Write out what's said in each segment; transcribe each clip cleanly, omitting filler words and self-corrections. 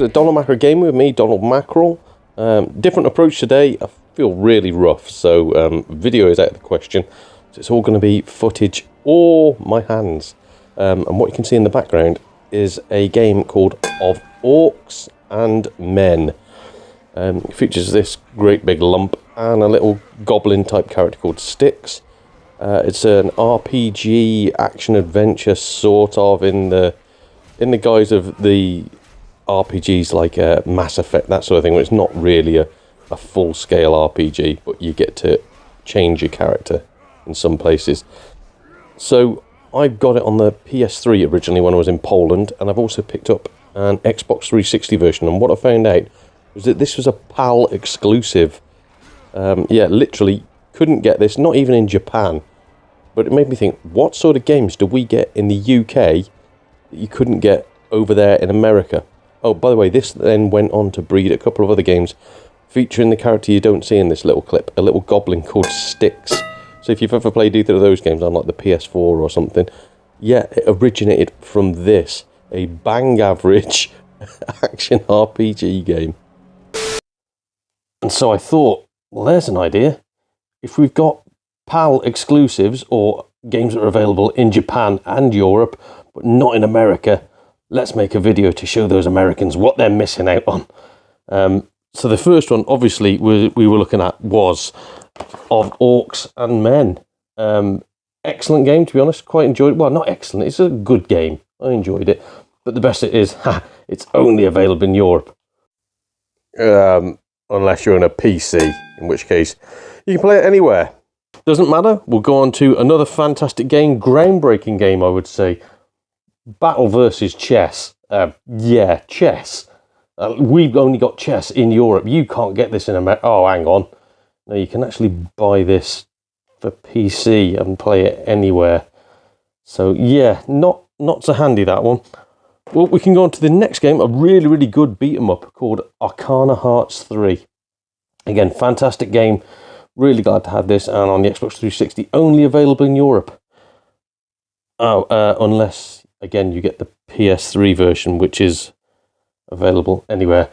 to Donald Mackerel Gaming with me, Donald Mackerel. Different approach today. I feel really rough, so video is out of the question. So it's all going to be footage or my hands. And what you can see in the background is a game called Of Orcs and Men. It features this great big lump and a little goblin type character called Styx. It's an RPG action adventure sort of in the guise of the RPGs like Mass Effect, that sort of thing, where it's not really a full scale RPG, but you get to change your character in some places. So I got it on the PS3 originally when I was in Poland, and I've also picked up an Xbox 360 version, and what I found out was that this was a PAL exclusive. Yeah, literally couldn't get this, not even in Japan. But it made me think, what sort of games do we get in the UK that you couldn't get over there in America? Oh, by the way, this then went on to breed a couple of other games featuring the character you don't see in this little clip, a little goblin called Styx. So if you've ever played either of those games on like the PS4 or something, yeah, it originated from this, a bang average action RPG game. And so I thought, well, there's an idea. If we've got PAL exclusives or games that are available in Japan and Europe, but not in America, let's make a video to show those Americans what they're missing out on. So the first one, obviously, we were looking at was Of Orcs and Men. Excellent game, to be honest. Quite enjoyed it. Well, not excellent. It's a good game. I enjoyed it. But the best it is, it's only available in Europe. Unless you're on a PC, in which case you can play it anywhere. Doesn't matter. We'll go on to another fantastic game, groundbreaking game, I would say. Battle versus chess. Yeah, chess. We've only got chess in Europe. You can't get this in America. Oh, hang on. No, you can actually buy this for PC and play it anywhere. So yeah, not so handy, that one. Well, we can go on to the next game, a really, really good beat-em-up called Arcana Hearts 3. Again, fantastic game. Really glad to have this, and on the Xbox 360, only available in Europe. Oh, unless, again, you get the PS3 version, which is available anywhere.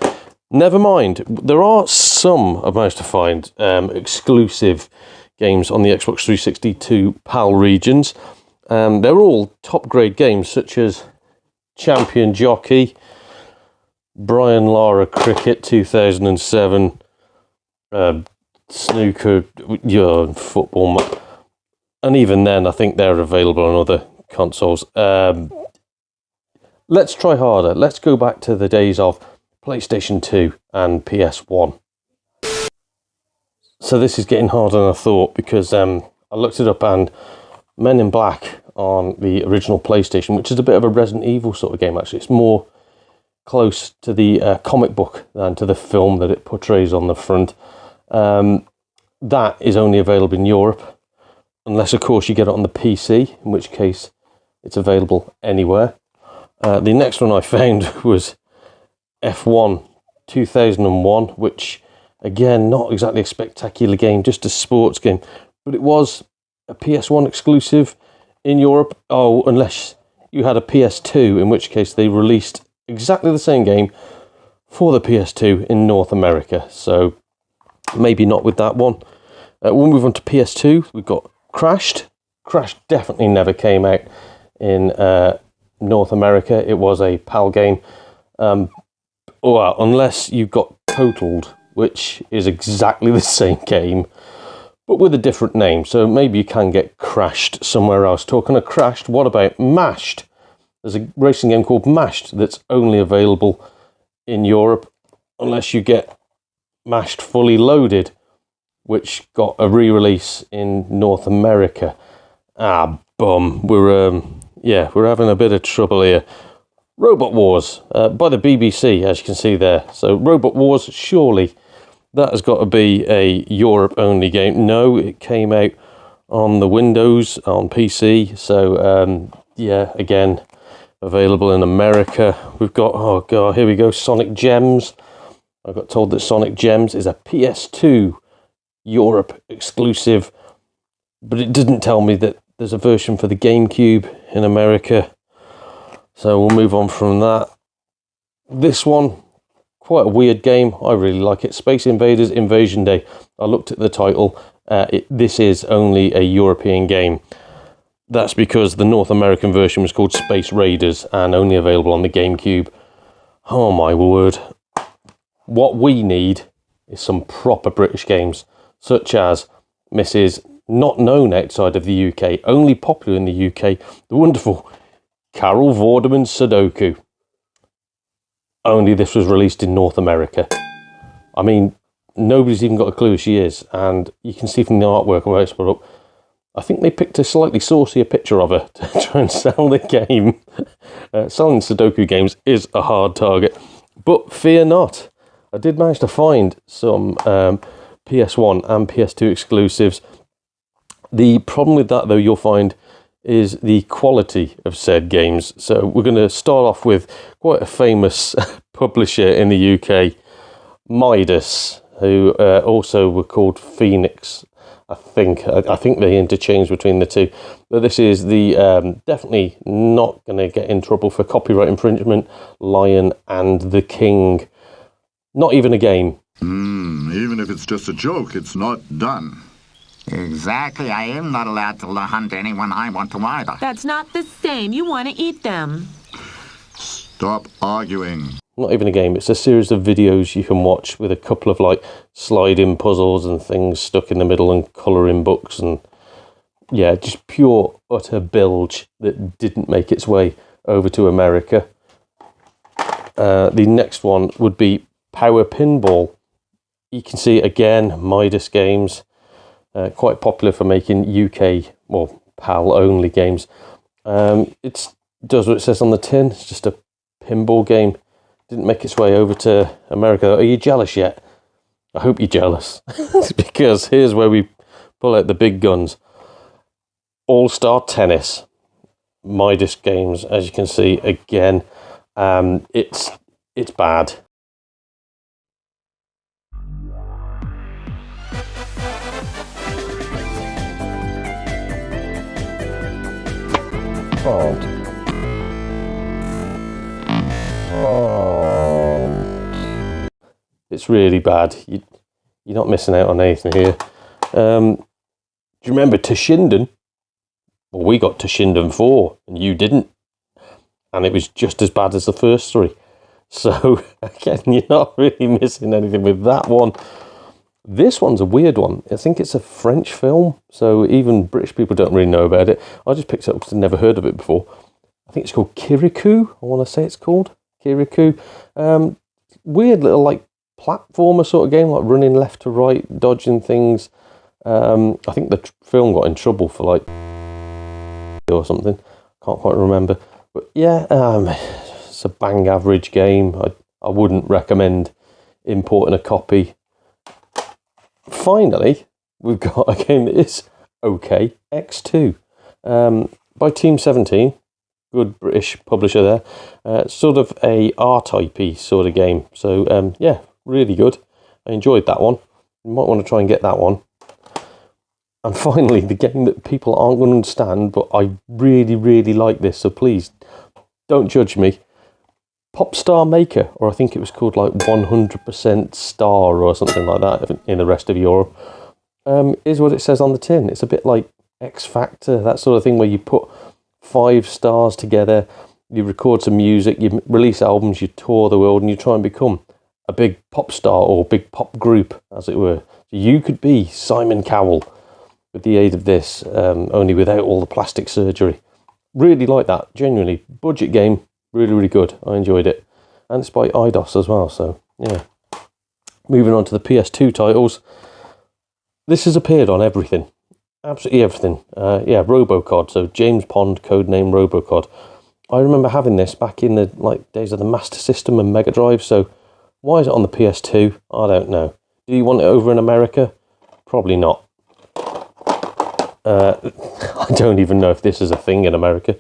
Never mind, there are some, I've managed to find, exclusive games on the Xbox 360 to PAL regions. They're all top-grade games, such as Champion Jockey, Brian Lara Cricket 2007, Snooker, football, and even then I think they're available on other consoles. Let's try harder. Let's go back to the days of PlayStation 2 and PS1. So this is getting harder than I thought, because I looked it up, and Men in Black on the original PlayStation, which is a bit of a Resident Evil sort of game actually. It's more close to the comic book than to the film that it portrays on the front. That is only available in Europe, unless of course you get it on the PC, in which case it's available anywhere. The next one I found was F1 2001, which again, not exactly a spectacular game, just a sports game, but it was a PS1 exclusive in Europe. Oh, unless you had a PS2, in which case they released exactly the same game for the PS2 in North America. So maybe not with that one. We'll move on to PS2. We've got Crashed. Crashed definitely never came out in North America. It was a PAL game. Well, unless you got Totaled, which is exactly the same game, but with a different name. So maybe you can get Crashed somewhere else. Talking of Crashed, what about Mashed? There's a racing game called Mashed that's only available in Europe, unless you get Mashed Fully Loaded, which got a re-release in North America. Ah, bum. We're having a bit of trouble here. Robot Wars by the BBC, as you can see there. So Robot Wars, surely that has got to be a Europe-only game. No, it came out on the Windows, on PC. So, yeah, again, available in America. We've got, oh god, here we go, Sonic Gems. I got told that Sonic Gems is a PS2 Europe exclusive, but it didn't tell me that there's a version for the GameCube in America. So we'll move on from that. This one, quite a weird game. I really like it. Space Invaders Invasion Day. I looked at the title. This is only a European game. That's because the North American version was called Space Raiders and only available on the GameCube. Oh my word. What we need is some proper British games, such as Mrs. Not known outside of the UK, only popular in the UK, the wonderful Carol Vorderman's Sudoku. Only this was released in North America. I mean, nobody's even got a clue who she is, and you can see from the artwork and where it's put up, I think they picked a slightly saucier picture of her to try and sell the game. Selling Sudoku games is a hard target, but fear not. I did manage to find some PS1 and PS2 exclusives. The problem with that, though, you'll find, is the quality of said games. So we're going to start off with quite a famous publisher in the UK, Midas, who also were called Phoenix. I think they interchange between the two. But this is the definitely not going to get in trouble for copyright infringement, Lion and the King. Not even a game. Even if it's just a joke, it's not done. Exactly. I am not allowed to hunt anyone I want to either. That's not the same. You want to eat them. Stop arguing. Not even a game. It's a series of videos you can watch with a couple of like slide-in puzzles and things stuck in the middle and colouring books, and yeah, just pure utter bilge that didn't make its way over to America. The next one would be Power Pinball. You can see again Midas Games, quite popular for making UK, well, PAL only games. It does what it says on the tin. It's just a pinball game. Didn't make its way over to America. Are you jealous yet? I hope you're jealous, because here's where we pull out the big guns. All-Star Tennis, Midas Games, as you can see again. It's bad. It's really bad. You're not missing out on anything here. Do you remember Toshinden? Well, we got Toshinden 4 and you didn't. And it was just as bad as the first three. So, again, you're not really missing anything with that one. This one's a weird one. I think it's a French film, so even British people don't really know about it. I just picked it up because I'd never heard of it before. I think it's called Kirikou. I want to say it's called Kirikou. Weird little like platformer sort of game, like running left to right, dodging things. I think the film got in trouble for like or something. Can't quite remember. But yeah, it's a bang average game. I wouldn't recommend importing a copy. Finally, we've got a game that is okay, X2, by Team 17, good British publisher there. Sort of a R-type-y sort of game. So yeah, really good. I enjoyed that one. You might want to try and get that one. And finally, the game that people aren't going to understand, but I really, really like this, so please don't judge me. Popstar Maker, or I think it was called like 100% Star or something like that in the rest of Europe, is what it says on the tin. It's a bit like X Factor, that sort of thing, where you put 5 stars together, you record some music, you release albums, you tour the world, and you try and become a big pop star or big pop group, as it were. So you could be Simon Cowell with the aid of this, only without all the plastic surgery. Really like that, genuinely. Budget game, really, really good. I enjoyed it. And it's by Eidos as well, so yeah. Moving on to the PS2 titles. This has appeared on everything. Absolutely everything. Yeah, Robocod, so James Pond, codename Robocod. I remember having this back in the days of the Master System and Mega Drive, so why is it on the PS2? I don't know. Do you want it over in America? Probably not. I don't even know if this is a thing in America.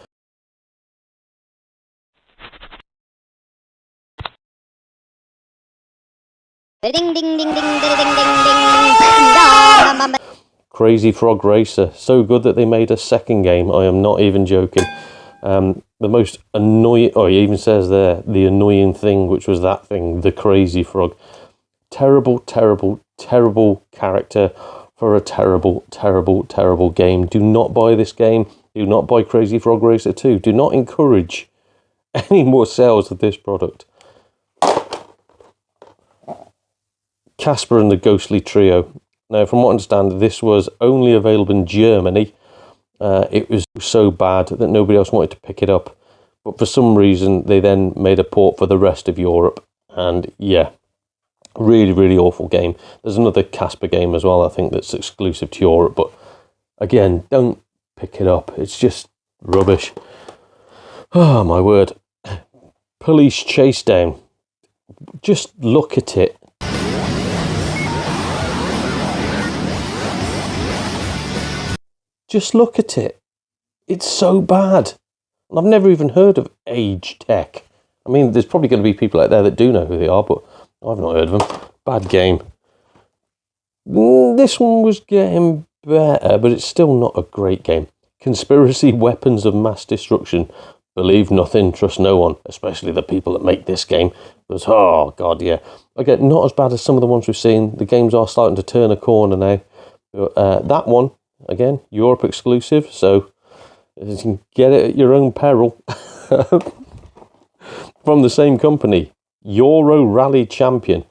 Ding ding ding ding ding ding ding. Crazy Frog Racer. So good that they made a second game. I am not even joking. The most annoying, oh, he even says there, the annoying thing, which was that thing, the crazy frog. Terrible, terrible, terrible character for a terrible, terrible, terrible game. Do not buy this game. Do not buy Crazy Frog Racer 2. Do not encourage any more sales of this product. Casper and the Ghostly Trio. Now, from what I understand, this was only available in Germany. It was so bad that nobody else wanted to pick it up. But for some reason, they then made a port for the rest of Europe. And yeah, really, really awful game. There's another Casper game as well, I think, that's exclusive to Europe. But again, don't pick it up. It's just rubbish. Oh, my word. Police Chase Down. Just look at it. Just look at it. It's so bad. And I've never even heard of Age Tech. I mean, there's probably going to be people out there that do know who they are, but I've not heard of them. Bad game. This one was getting better, but it's still not a great game. Conspiracy Weapons of Mass Destruction. Believe nothing, trust no one, especially the people that make this game. Because, oh, God, yeah. Again, not as bad as some of the ones we've seen. The games are starting to turn a corner now. That one, again, Europe exclusive, so you can get it at your own peril. From the same company, Euro Rally Champion.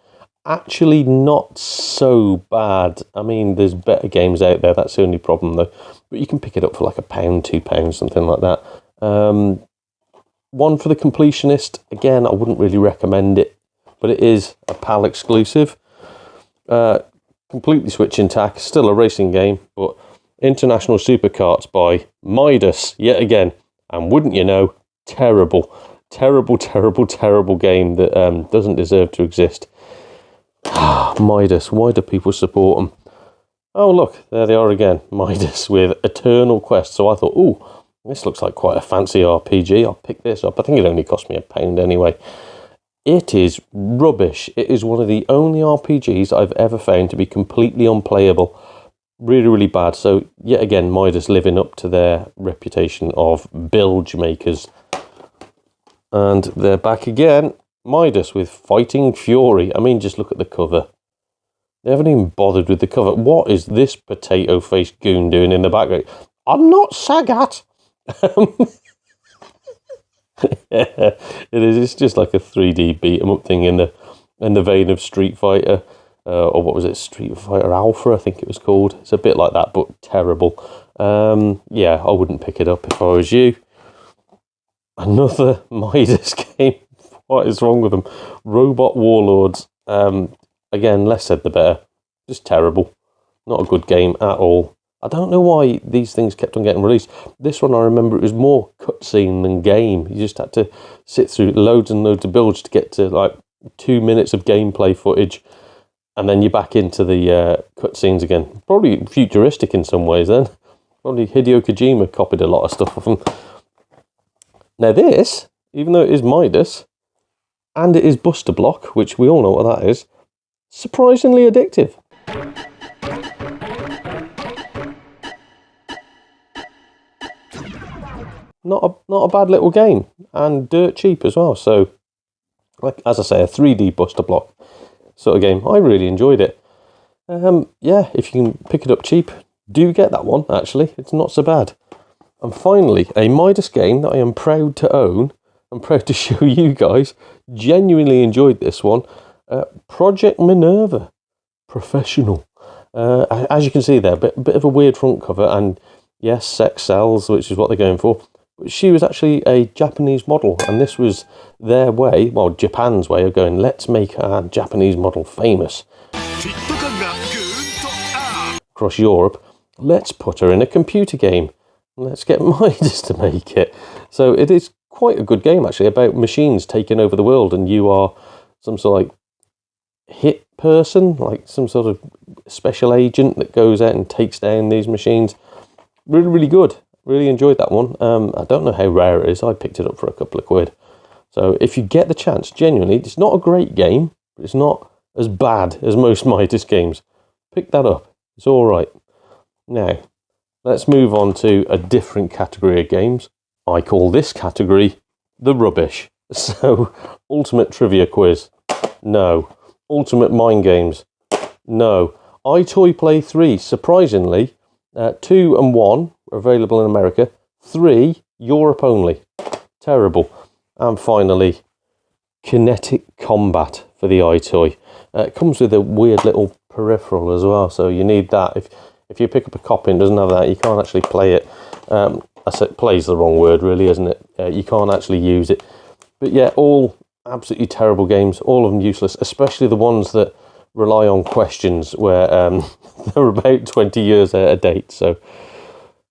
Actually not so bad. I mean, there's better games out there, that's the only problem though. But you can pick it up for like £1, £2, something like that. One for the completionist. Again, I wouldn't really recommend it, but it is a PAL exclusive. Completely switching tack, still a racing game, but International Supercarts by Midas, yet again. And wouldn't you know, terrible, terrible, terrible, terrible game that doesn't deserve to exist. Midas, why do people support them? Oh, look, there they are again. Midas with Eternal Quest. So I thought, ooh, this looks like quite a fancy RPG. I'll pick this up. I think it only cost me £1 anyway. It is rubbish. It is one of the only RPGs I've ever found to be completely unplayable. Really, really bad. So, yet again, Midas living up to their reputation of bilge makers. And they're back again. Midas with Fighting Fury. I mean, just look at the cover. They haven't even bothered with the cover. What is this potato-faced goon doing in the background? I'm not Sagat. Yeah, it is. It's just like a 3D beat 'em up thing in the vein of Street Fighter, or what was it? Street Fighter Alpha, I think it was called. It's a bit like that, but terrible. Yeah, I wouldn't pick it up if I was you. Another Midas game. What is wrong with them? Robot Warlords. Again, less said the better. Just terrible. Not a good game at all. I don't know why these things kept on getting released. This one, I remember, it was more cutscene than game. You just had to sit through loads and loads of builds to get to like 2 minutes of gameplay footage, and then you're back into the cutscenes again. Probably futuristic in some ways then. Probably Hideo Kojima copied a lot of stuff of them. Now this, even though it is Midas, and it is Buster Block, which we all know what that is, surprisingly addictive. Not a bad little game, and dirt cheap as well. So, like as I say, a 3D Buster Block sort of game. I really enjoyed it. Yeah, if you can pick it up cheap, do get that one. Actually, it's not so bad. And finally, a Midas game that I am proud to own. I'm proud to show you guys. Genuinely enjoyed this one. Project Minerva Professional. As you can see there, bit of a weird front cover, and yes, sex sells, which is what they're going for. But she was actually a Japanese model, and this was their way, well, Japan's way of going, let's make our Japanese model famous. Across Europe, let's put her in a computer game. Let's get Midas to make it. So it is quite a good game, actually, about machines taking over the world, and you are some sort of like hit person, like some sort of special agent that goes out and takes down these machines. Really, really good. Really enjoyed that one. I don't know how rare it is. I picked it up for a couple of quid. So if you get the chance, genuinely, it's not a great game, but it's not as bad as most Midas games. Pick that up. It's all right. Now, let's move on to a different category of games. I call this category the rubbish. So, Ultimate Trivia Quiz, no. Ultimate Mind Games, no. iToy Play 3, surprisingly, 2 and 1 are available in America, 3 Europe only. Terrible. And finally, Kinetic Combat for the iToy. It comes with a weird little peripheral as well, so you need that. If you pick up a copy and it doesn't have that, you can't actually play it. I said play's the wrong word, really, isn't it? You can't actually use it. But yeah, all absolutely terrible games, all of them useless, especially the ones that rely on questions where they're about 20 years out of date. So,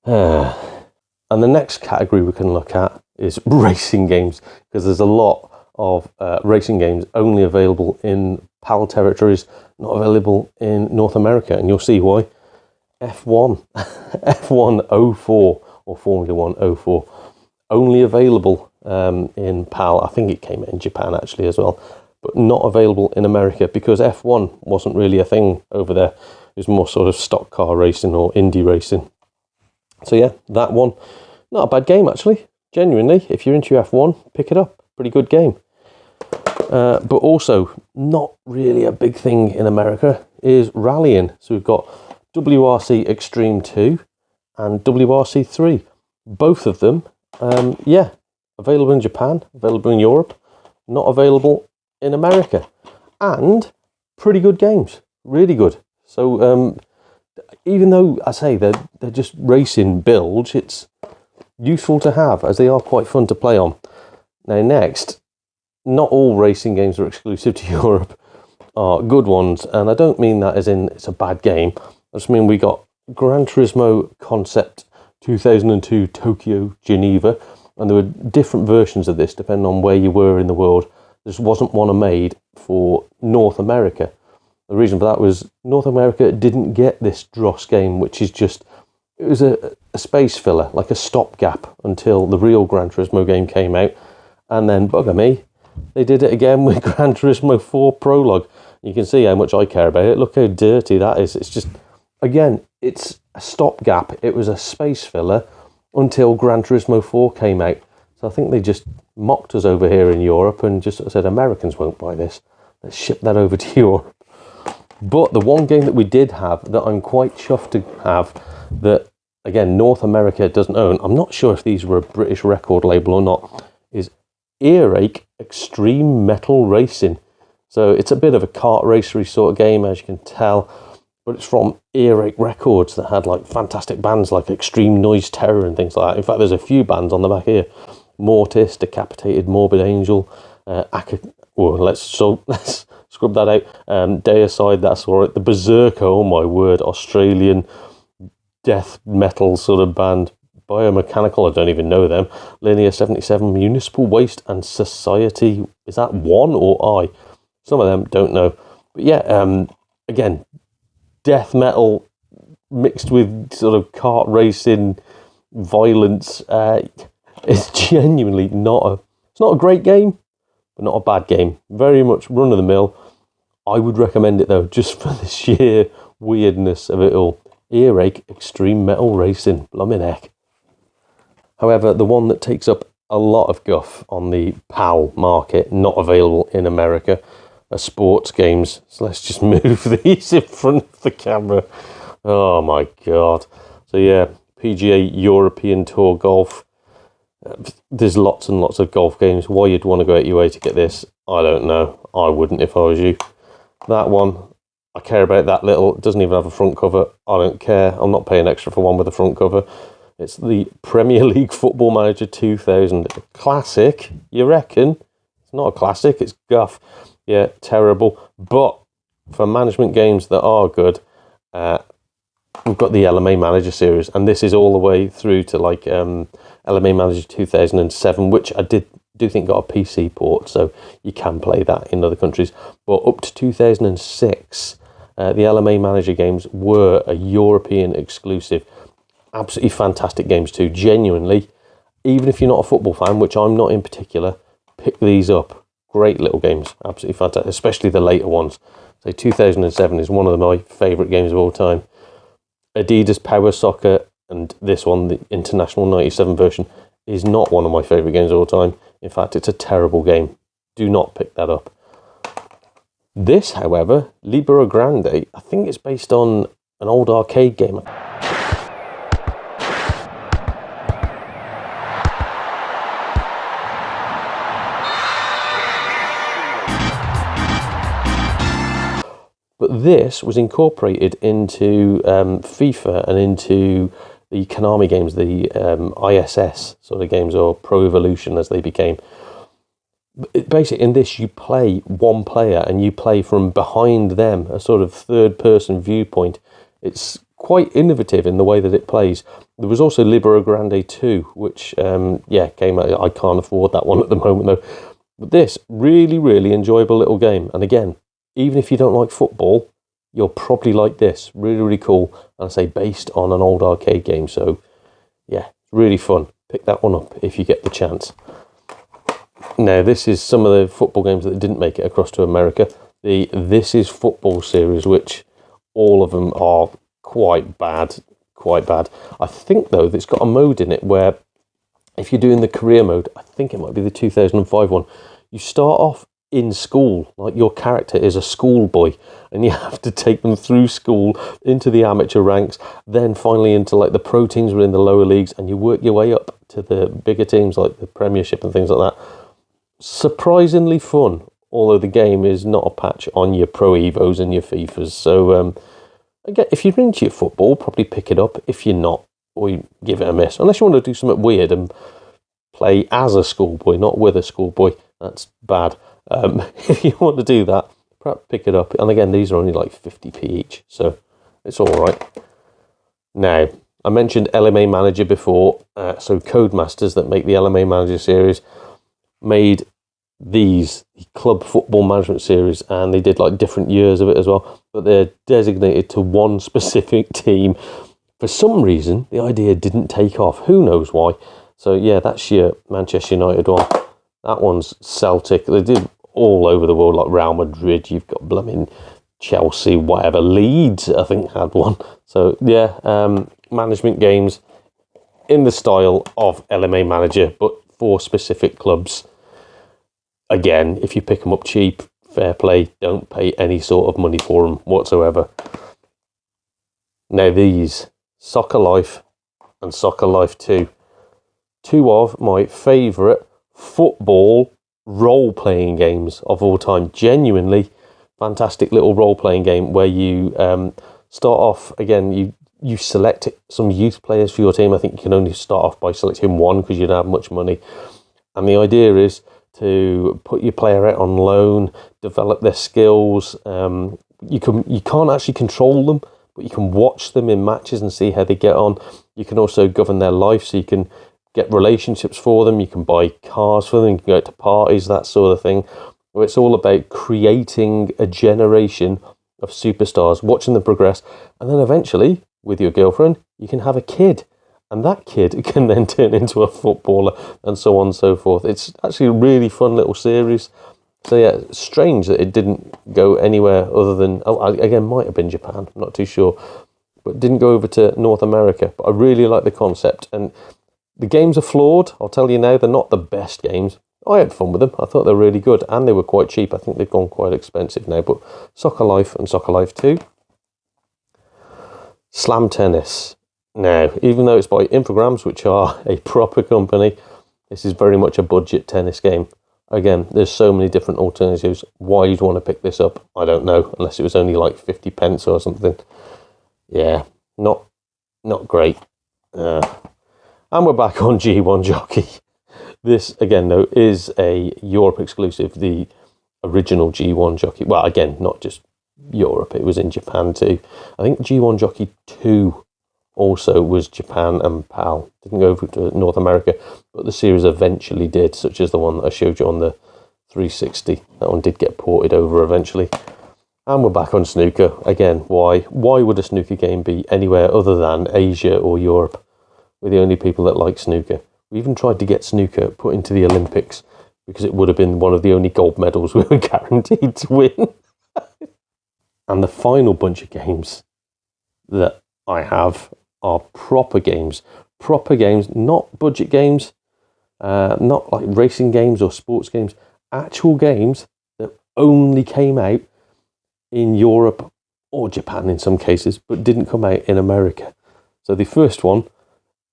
and the next category we can look at is racing games, because there's a lot of racing games only available in PAL territories, not available in North America, and you'll see why. F1, F1 04 or Formula 1 04, only available in PAL. I think it came in Japan actually as well, but not available in America because F1 wasn't really a thing over there. It was more sort of stock car racing or indie racing. So yeah, that one, not a bad game actually. Genuinely, if you're into F1, pick it up. Pretty good game. But also, not really a big thing in America is rallying. So we've got WRC Extreme 2 and WRC 3. Both of them, yeah, available in Japan, available in Europe, not available in America. And pretty good games, really good. So even though I say they're just racing bilge, it's useful to have as they are quite fun to play on. Now next, not all racing games are exclusive to Europe, are good ones, and I don't mean that as in it's a bad game. I just mean we got Gran Turismo Concept 2002 Tokyo Geneva, and there were different versions of this depending on where you were in the world. There just wasn't one made for North America. The reason for that was North America didn't get this Dross game, which is just, it was a space filler, like a stopgap until the real Gran Turismo game came out, and then bugger me, they did it again with Gran Turismo 4 Prologue. You can see how much I care about it. Look how dirty that is. It's just, again, it's a stopgap. It was a space filler until Gran Turismo 4 came out. So I think they just mocked us over here in Europe and just said, Americans won't buy this. Let's ship that over to Europe. But the one game that we did have that I'm quite chuffed to have that, again, North America doesn't own, I'm not sure if these were a British record label or not, is Earache Extreme Metal Racing. So it's a bit of a kart racery sort of game, as you can tell, but it's from Earache Records that had like fantastic bands like Extreme Noise Terror and things like that. In fact, there's a few bands on the back here: Mortis, Decapitated, Morbid Angel, let's scrub that out. Deicide, that's all right. The Berserker, oh my word, Australian death metal sort of band. Biomechanical, I don't even know them. Linear 77, Municipal Waste and Society. Is that one or I? Some of them don't know. But yeah, again, death metal mixed with sort of kart racing, violence. It's genuinely it's not a great game, but not a bad game. Very much run of the mill. I would recommend it though, just for the sheer weirdness of it all. Earache Extreme Metal Racing, blimmin' heck. However, the one that takes up a lot of guff on the PAL market, not available in America, are sports games. So let's just move these in front of the camera. Oh my God. So yeah, PGA European Tour Golf. There's lots and lots of golf games. Why you'd want to go out your way to get this, I don't know. I wouldn't if I was you. That one, I care about that little. It doesn't even have a front cover. I don't care. I'm not paying extra for one with a front cover. It's the Premier League Football Manager 2000. Classic, you reckon? It's not a classic, it's guff. Yeah, terrible. But for management games that are good, we've got the LMA Manager series. And this is all the way through to like LMA Manager 2007, which I do think got a PC port, so you can play that in other countries. But up to 2006, the LMA Manager games were a European exclusive. Absolutely fantastic games too, genuinely. Even if you're not a football fan, which I'm not in particular, pick these up. Great little games, absolutely fantastic, especially the later ones. So 2007 is one of my favourite games of all time. Adidas Power Soccer, and this one, the International 97 version, is not one of my favourite games of all time. In fact, it's a terrible game. Do not pick that up. This, however, Libera Grande, I think it's based on an old arcade game. But this was incorporated into FIFA and into the Konami games, the ISS sort of games, or Pro Evolution as they became. Basically, in this, you play one player and you play from behind them, a sort of third-person viewpoint. It's quite innovative in the way that it plays. There was also Libera Grande 2, which, came out. I can't afford that one at the moment, though. But this, really, really enjoyable little game. And again, even if you don't like football, you'll probably like this. Really, really cool. And I say based on an old arcade game. So, yeah, really fun. Pick that one up if you get the chance. Now, this is some of the football games that didn't make it across to America. The This Is Football series, which all of them are quite bad. I think, though, that it's got a mode in it where if you're doing the career mode, I think it might be the 2005 one, you start off in school, like your character is a schoolboy, and you have to take them through school into the amateur ranks, then finally into like the pro teams within the lower leagues, and you work your way up to the bigger teams like the Premiership and things like that. Surprisingly fun, although the game is not a patch on your Pro Evos and your FIFAs. So again, if you're into your football, probably pick it up. If you're not, or you give it a miss, unless you want to do something weird and play as a schoolboy, not with a schoolboy, that's bad. If you want to do that, perhaps pick it up. And again, these are only like 50p each, so it's all right. Now, I mentioned LMA Manager before, so Codemasters that make the LMA Manager series made these club football management series, and they did like different years of it as well, but they're designated to one specific team. For some reason, the idea didn't take off. Who knows why? So yeah, that's your Manchester United one. That one's Celtic. They did all over the world, like Real Madrid. You've got blooming Chelsea, whatever. Leeds, I think, had one. So yeah, management games in the style of LMA Manager, but for specific clubs. Again, if you pick them up cheap, fair play. Don't pay any sort of money for them whatsoever. Now these, Soccer Life and Soccer Life 2. Two of my favourite football role-playing games of all time. Genuinely fantastic little role-playing game where you start off, again, you select some youth players for your team. I think you can only start off by selecting one because you don't have much money. And the idea is to put your player out on loan, develop their skills. You can't actually control them, but you can watch them in matches and see how they get on. You can also govern their life, so you can get relationships for them, you can buy cars for them, you can go out to parties, that sort of thing. Where it's all about creating a generation of superstars, watching them progress, and then eventually, with your girlfriend, you can have a kid. And that kid can then turn into a footballer, and so on and so forth. It's actually a really fun little series. So yeah, strange that it didn't go anywhere other than, again, might have been Japan, I'm not too sure. But it didn't go over to North America. But I really like the concept. And the games are flawed, I'll tell you now, they're not the best games. I had fun with them, I thought they were really good, and they were quite cheap. I think they've gone quite expensive now, but Soccer Life and Soccer Life 2. Slam Tennis. Now, even though it's by Infogrames, which are a proper company, this is very much a budget tennis game. Again, there's so many different alternatives. Why you'd want to pick this up, I don't know, unless it was only like 50 pence or something. Yeah, not great. And we're back on G1 Jockey. This, again, though, is a Europe exclusive, the original G1 Jockey. Well, again, not just Europe, it was in Japan too. I think G1 Jockey 2 also was Japan and PAL. Didn't go over to North America, but the series eventually did, such as the one that I showed you on the 360. That one did get ported over eventually. And we're back on snooker. Again, why would a snooker game be anywhere other than Asia or Europe? We're the only people that like snooker. We even tried to get snooker put into the Olympics because it would have been one of the only gold medals we were guaranteed to win. And the final bunch of games that I have are proper games. Proper games, not budget games. not like racing games or sports games, actual games that only came out in Europe or Japan in some cases, but didn't come out in America. So the first one,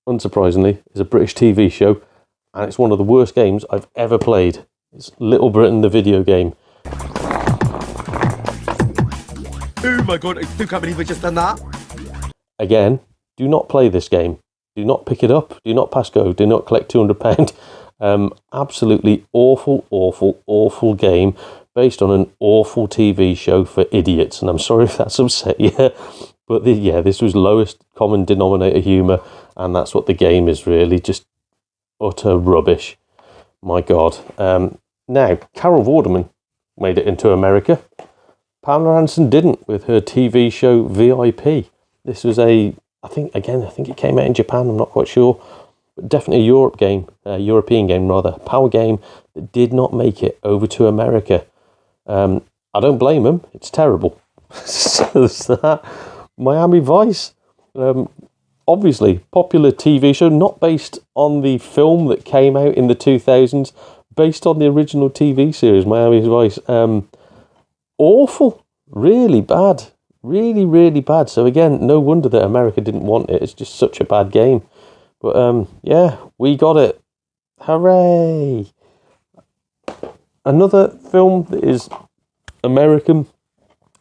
unsurprisingly, is a British TV show, and it's one of the worst games I've ever played. It's Little Britain, the video game. Oh my god, I still can't believe I just done that. Again, do not play this game. Do not pick it up. Do not pass go. Do not collect £200. Absolutely awful, awful, awful game based on an awful TV show for idiots. And I'm sorry if that's upset you, but this was lowest common denominator humour, and that's what the game is really, just utter rubbish. My God. Now, Carol Vorderman made it into America. Pamela Anderson didn't with her TV show VIP. This was I think it came out in Japan, I'm not quite sure, but definitely a European game rather, power game that did not make it over to America. I don't blame them, it's terrible. So there's that. Miami Vice, obviously popular TV show, not based on the film that came out in the 2000s, based on the original TV series, Miami Vice. Awful, really bad. Really, really bad. So again, no wonder that America didn't want it. It's just such a bad game. But we got it. Hooray! Another film that is American,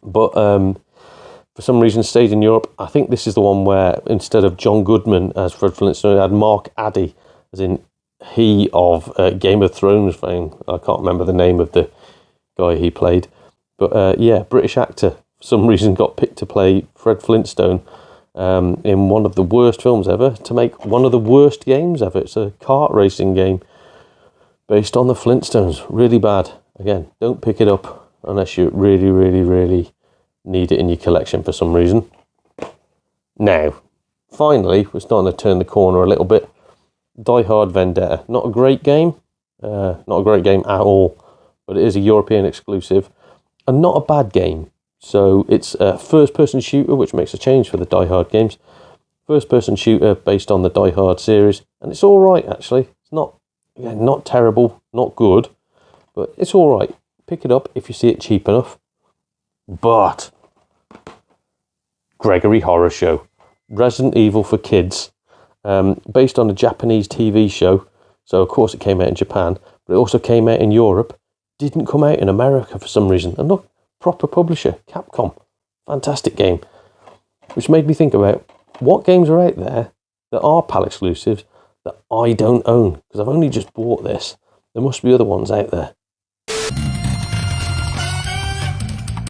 but for some reason stayed in Europe. I think this is the one where instead of John Goodman as Fred Flintstone, it had Mark Addy, as in he of Game of Thrones fame. I can't remember the name of the guy he played. But British actor. Some reason got picked to play Fred Flintstone in one of the worst films ever, to make one of the worst games ever. It's a kart racing game based on the Flintstones. Really bad. Again, don't pick it up unless you really, really, really need it in your collection for some reason. Now, finally, we're starting to turn the corner a little bit. Die Hard Vendetta. Not a great game. Not a great game at all, but it is a European exclusive and not a bad game. So it's a first-person shooter, which makes a change for the Die Hard games. First-person shooter based on the Die Hard series, and it's all right actually. It's not terrible, not good, but it's all right. Pick it up if you see it cheap enough. But Gregory Horror Show, Resident Evil for kids, based on a Japanese TV show. So of course it came out in Japan, but it also came out in Europe. Didn't come out in America for some reason. And look. Proper publisher, Capcom. Fantastic game. Which made me think about what games are out there that are PAL exclusives that I don't own, because I've only just bought this. There must be other ones out there.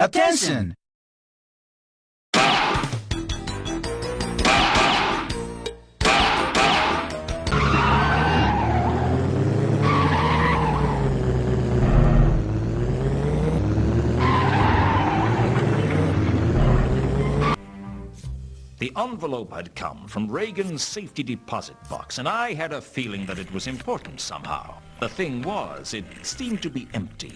Attention! The envelope had come from Reagan's safety deposit box, and I had a feeling that it was important somehow. The thing was, it seemed to be empty.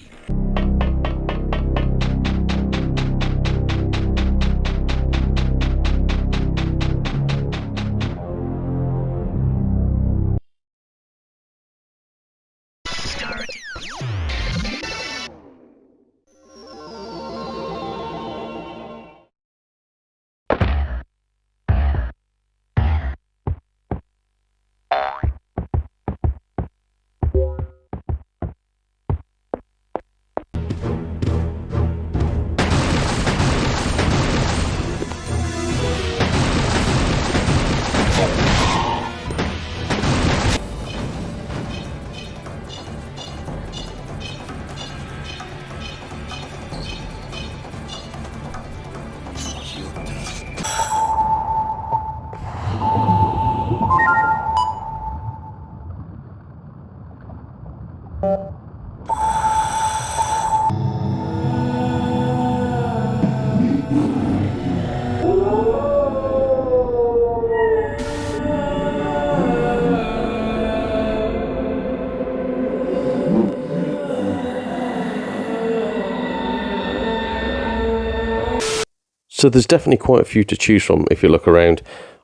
So there's definitely quite a few to choose from if you look around.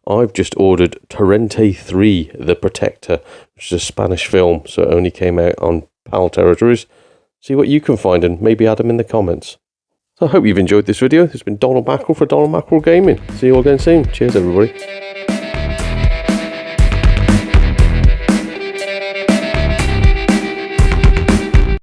I've just ordered Torrente 3, The Protector, which is a Spanish film, so it only came out on PAL territories. See what you can find and maybe add them in the comments. So I hope you've enjoyed this video. This has been Donald Mackerel for Donald Mackerel Gaming. See you all again soon. Cheers, everybody.